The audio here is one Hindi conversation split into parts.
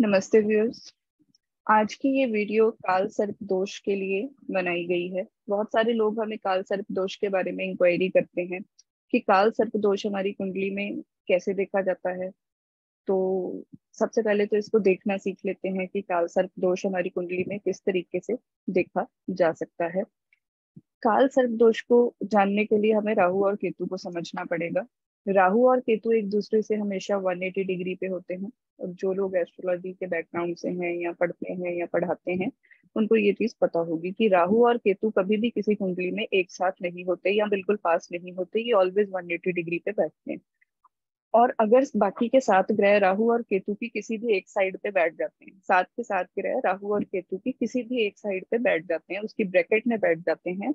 नमस्ते व्यूअर्स। आज की ये वीडियो काल सर्प दोष के लिए बनाई गई है। बहुत सारे लोग हमें काल सर्प दोष के बारे में इंक्वायरी करते हैं कि काल सर्प दोष हमारी कुंडली में कैसे देखा जाता है। तो सबसे पहले तो इसको देखना सीख लेते हैं कि काल सर्प दोष हमारी कुंडली में किस तरीके से देखा जा सकता है। काल सर्प दोष को जानने के लिए हमें राहु और केतु को समझना पड़ेगा। राहु और केतु एक दूसरे से हमेशा 180 डिग्री पे होते हैं। और जो लोग एस्ट्रोलॉजी के बैकग्राउंड से हैं या पढ़ते हैं या पढ़ाते हैं, उनको ये चीज पता होगी कि राहु और केतु कभी भी किसी कुंडली में एक साथ नहीं होते या बिल्कुल पास नहीं होते। ये ऑलवेज 180 डिग्री पे बैठते हैं। और अगर बाकी के 7 ग्रह राहु और केतु की किसी भी एक साइड पे बैठ जाते हैं, 7 के 7 ग्रह राहु और केतु की किसी भी एक साइड पे बैठ जाते हैं, उसकी ब्रैकेट में बैठ जाते हैं,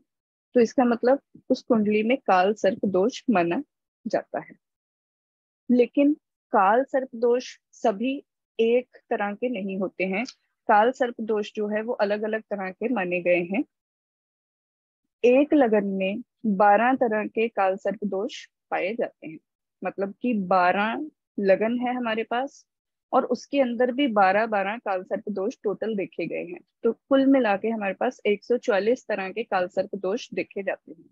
तो इसका मतलब उस कुंडली में काल सर्प दोष माना जाता है। लेकिन काल सर्प दोष सभी एक तरह के नहीं होते हैं। काल सर्प दोष जो है वो अलग अलग तरह के माने गए हैं। एक लगन में 12 तरह के काल सर्प दोष पाए जाते हैं। मतलब कि 12 लगन है हमारे पास, और उसके अंदर भी 12-12 काल सर्प दोष टोटल देखे गए हैं। तो कुल मिला के हमारे पास 144 तरह के काल सर्प दोष देखे जाते हैं।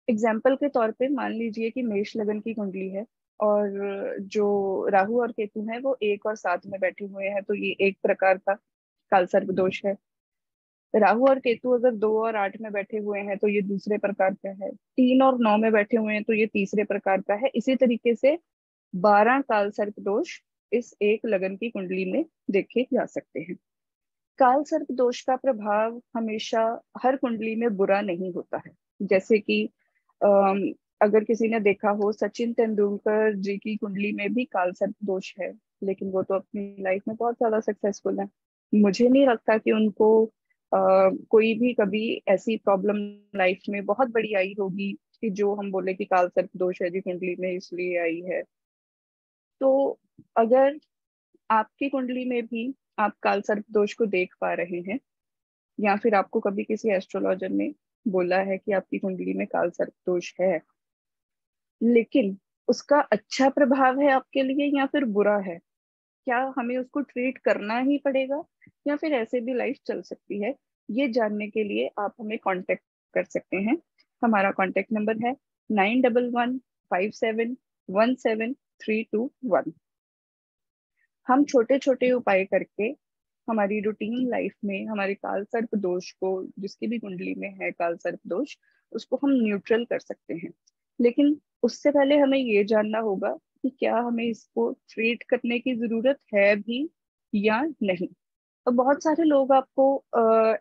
एग्जाम्पल के तौर पे मान लीजिए कि मेष लगन की कुंडली है और जो राहु और केतु है वो 1 और 7 में बैठे हुए हैं, तो ये एक प्रकार का काल सर्प दोष है। राहु और केतु अगर 2 और 8 में बैठे हुए हैं तो ये दूसरे प्रकार का है। 3 और 9 में बैठे हुए हैं तो ये तीसरे प्रकार का है। इसी तरीके से 12 काल सर्प दोष इस एक लगन की कुंडली में देखे जा सकते हैं। काल सर्प दोष का प्रभाव हमेशा हर कुंडली में बुरा नहीं होता है। जैसे कि अम, अगर किसी ने देखा हो, सचिन तेंदुलकर जी की कुंडली में भी काल सर्प दोष है, लेकिन वो तो अपनी लाइफ में बहुत ज्यादा सक्सेसफुल है। मुझे नहीं लगता कि उनको कोई भी कभी ऐसी प्रॉब्लम लाइफ में बहुत बड़ी आई होगी कि जो हम बोले कि काल सर्प दोष है जी कुंडली में इसलिए आई है। तो अगर आपकी कुंडली में भी आप काल सर्प दोष को देख पा रहे हैं, या फिर आपको कभी किसी एस्ट्रोलॉजर ने बोला है कि आपकी कुंडली में काल सर्प दोष है, लेकिन उसका अच्छा प्रभाव है आपके लिए या फिर बुरा है, क्या हमें उसको ट्रीट करना ही पड़ेगा या फिर ऐसे भी लाइफ चल सकती है, ये जानने के लिए आप हमें कांटेक्ट कर सकते हैं। हमारा कांटेक्ट नंबर है 9115717321। हम छोटे छोटे उपाय करके हमारी रूटीन लाइफ में हमारे काल सर्प दोष को, जिसकी भी कुंडली में है काल सर्प दोष, उसको हम न्यूट्रल कर सकते हैं। लेकिन उससे पहले हमें ये जानना होगा कि क्या हमें इसको ट्रीट करने की जरूरत है भी या नहीं। और बहुत सारे लोग आपको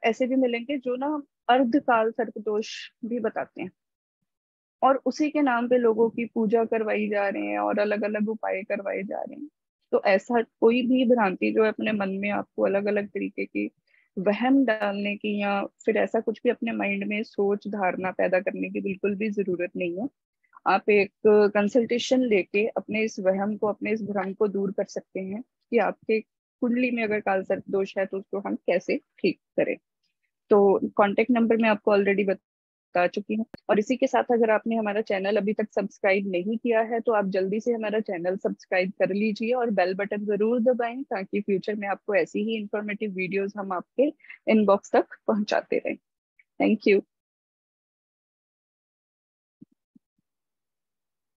ऐसे भी मिलेंगे जो ना अर्धकाल सर्प दोष भी बताते हैं, और उसी के नाम पे लोगों की पूजा करवाई जा रहे हैं और अलग अलग उपाय करवाए जा रहे हैं। तो ऐसा कोई भी भ्रांति जो है अपने मन में आपको अलग अलग तरीके की वहम डालने की या फिर ऐसा कुछ भी अपने माइंड में सोच धारणा पैदा करने की बिल्कुल भी जरूरत नहीं है। आप एक कंसल्टेशन लेके अपने इस वहम को, अपने इस भ्रम को दूर कर सकते हैं कि आपके कुंडली में अगर काल सर्प दोष है तो उसको हम कैसे ठीक करें। तो कांटेक्ट नंबर मैं आपको ऑलरेडी बता चुकी हूँ। और इसी के साथ अगर आपने हमारा चैनल अभी तक सब्सक्राइब नहीं किया है तो आप जल्दी से हमारा चैनल सब्सक्राइब कर लीजिए और बेल बटन जरूर दबाएं, ताकि फ्यूचर में आपको ऐसी ही इंफॉर्मेटिव वीडियोस हम आपके इनबॉक्स तक पहुंचाते रहें। Thank you.